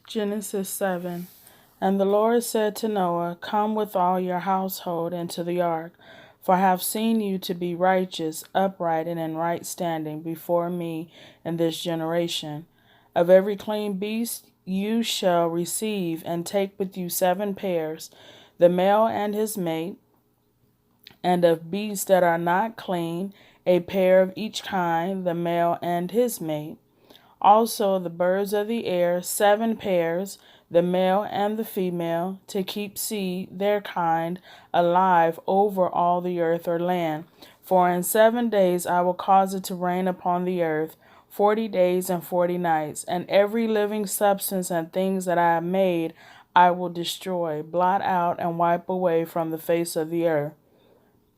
Genesis 7. And the Lord said to Noah, Come with all your household into the ark, for I have seen you to be righteous, upright, and in right standing before me in this generation. Of every clean beast you shall receive, and take with you 7 pairs, the male and his mate, and of beasts that are not clean, a pair of each kind, the male and his mate. Also the birds of the air, 7 pairs, the male and the female, to keep seed, their kind, alive over all the earth or land. For in 7 days I will cause it to rain upon the earth, 40 days and 40 nights, and every living substance and things that I have made I will destroy, blot out, and wipe away from the face of the earth.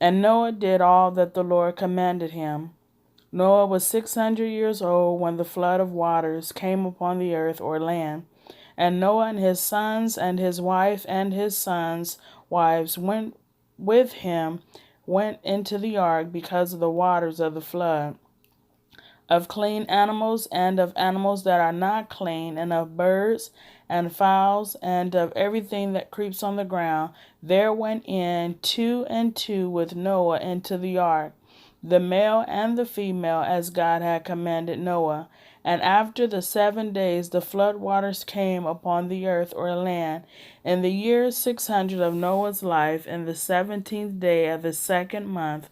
And Noah did all that the Lord commanded him. Noah was 600 years old when the flood of waters came upon the earth or land. And Noah and his sons and his wife and his sons' wives went with him, went into the ark because of the waters of the flood. Of clean animals and of animals that are not clean, and of birds and fowls and of everything that creeps on the ground, there went in 2 and 2 with Noah into the ark, the male and the female, as God had commanded Noah. And after the 7 days the flood waters came upon the earth or land. In the year 600 of Noah's life, in the 17th day of the 2nd month,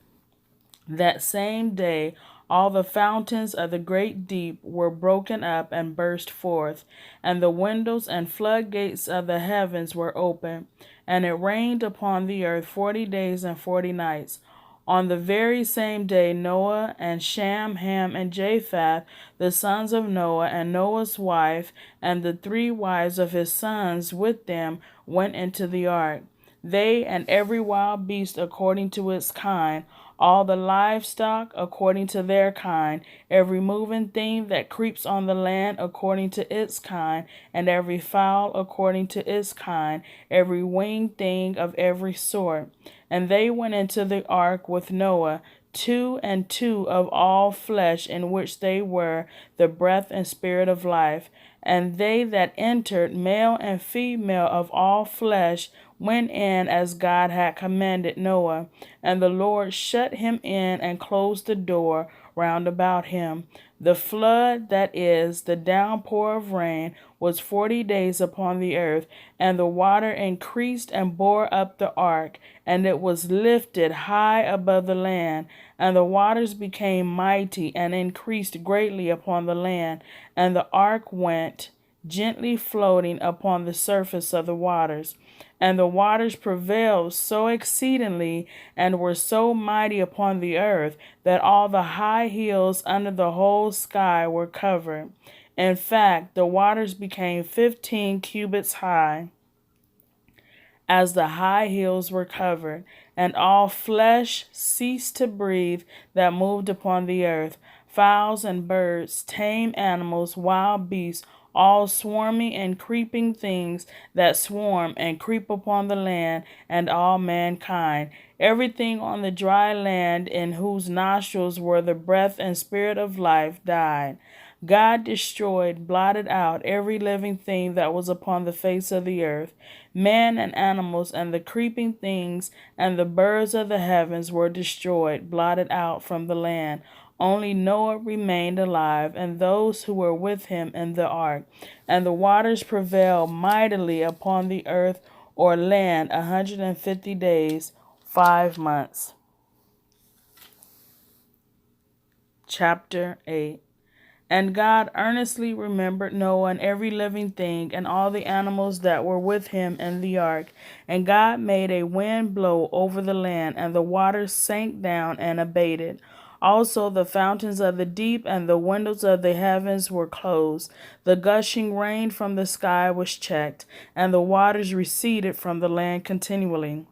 that same day all the fountains of the great deep were broken up and burst forth, and the windows and floodgates of the heavens were opened, and it rained upon the earth 40 days and 40 nights. On the very same day Noah and Shem, Ham, and Japheth, the sons of Noah, and Noah's wife, and the 3 wives of his sons with them, went into the ark. They and every wild beast according to its kind, all the livestock according to their kind, every moving thing that creeps on the land according to its kind, and every fowl according to its kind, every winged thing of every sort. And they went into the ark with Noah, 2 and 2 of all flesh, in which they were the breath and spirit of life. And they that entered, male and female of all flesh, went in as God had commanded Noah. And the Lord shut him in and closed the door round about him. The flood, that is, the downpour of rain, was 40 days upon the earth, and the water increased and bore up the ark, and it was lifted high above the land. And the waters became mighty and increased greatly upon the land, and the ark went gently floating upon the surface of the waters. And the waters prevailed so exceedingly and were so mighty upon the earth that all the high hills under the whole sky were covered. In fact, the waters became 15 cubits high, as the high hills were covered, and all flesh ceased to breathe that moved upon the earth, fowls and birds, tame animals, wild beasts, all swarming and creeping things that swarm and creep upon the land, and all mankind. Everything on the dry land in whose nostrils were the breath and spirit of life died. God destroyed, blotted out every living thing that was upon the face of the earth. Man and animals and the creeping things and the birds of the heavens were destroyed, blotted out from the land. Only Noah remained alive, and those who were with him in the ark. And the waters prevailed mightily upon the earth or land 150 days, 5 months. Chapter 8. And God earnestly remembered Noah and every living thing and all the animals that were with him in the ark. And God made a wind blow over the land, and the waters sank down and abated. Also the fountains of the deep and the windows of the heavens were closed. The gushing rain from the sky was checked, and the waters receded from the land continually.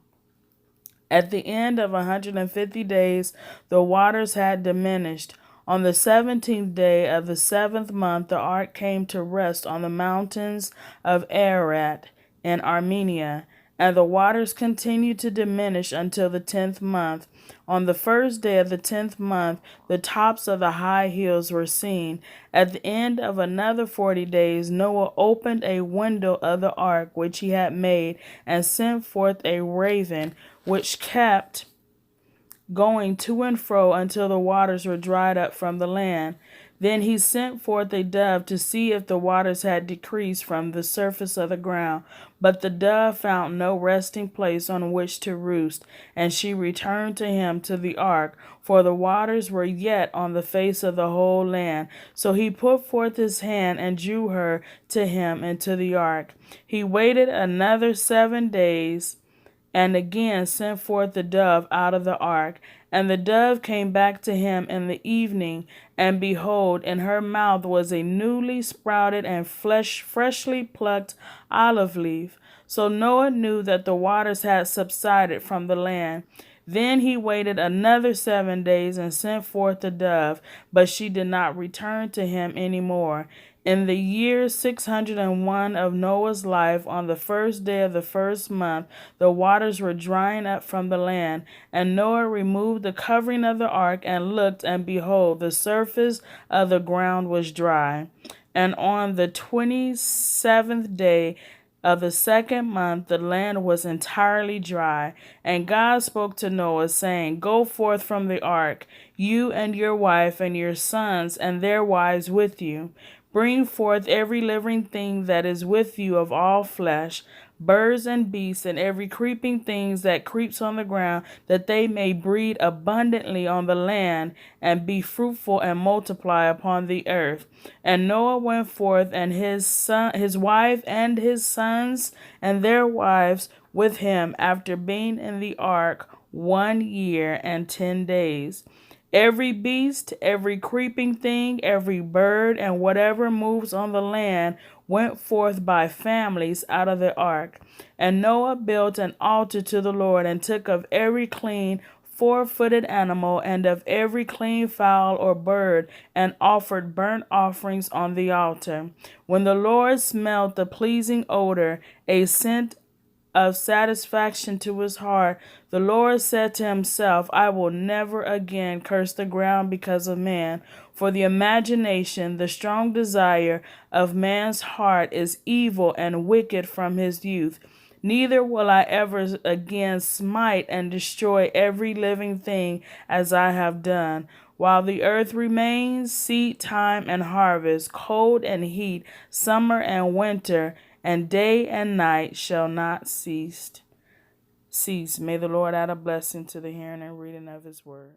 At the end of 150 days, the waters had diminished. On the 17th day of the 7th month, the ark came to rest on the mountains of Ararat in Armenia. And the waters continued to diminish until the 10th month. On the first day of the 10th month, the tops of the high hills were seen. At the end of another 40 days, Noah opened a window of the ark which he had made, and sent forth a raven, which kept going to and fro until the waters were dried up from the land. Then he sent forth a dove to see if the waters had decreased from the surface of the ground. But the dove found no resting place on which to roost, and she returned to him to the ark, for the waters were yet on the face of the whole land. So he put forth his hand and drew her to him into the ark. He waited another 7 days, and again sent forth the dove out of the ark. And the dove came back to him in the evening, and behold, in her mouth was a newly sprouted and freshly plucked olive leaf. So Noah knew that the waters had subsided from the land. Then he waited another 7 days and sent forth the dove, but she did not return to him any more. In the year 601 of Noah's life, on the first day of the first month, the waters were drying up from the land. And Noah removed the covering of the ark and looked, and behold, the surface of the ground was dry. And on the 27th day of the second month, the land was entirely dry. And God spoke to Noah, saying, Go forth from the ark, you and your wife and your sons and their wives with you. Bring forth every living thing that is with you of all flesh, birds and beasts, and every creeping thing that creeps on the ground, that they may breed abundantly on the land, and be fruitful and multiply upon the earth. And Noah went forth, and his wife, and his sons, and their wives with him, after being in the ark 1 year and 10 days. Every beast, every creeping thing, every bird, and whatever moves on the land went forth by families out of the ark. And Noah built an altar to the Lord, and took of every clean 4-footed animal, and of every clean fowl or bird, and offered burnt offerings on the altar. When the Lord smelt the pleasing odor, a scent of satisfaction to his heart, the Lord said to himself, I will never again curse the ground because of man, for the imagination, the strong desire of man's heart is evil and wicked from his youth. Neither will I ever again smite and destroy every living thing as I have done. While the earth remains, seed time and harvest, cold and heat, summer and winter, and day and night shall not cease. May the Lord add a blessing to the hearing and reading of his word.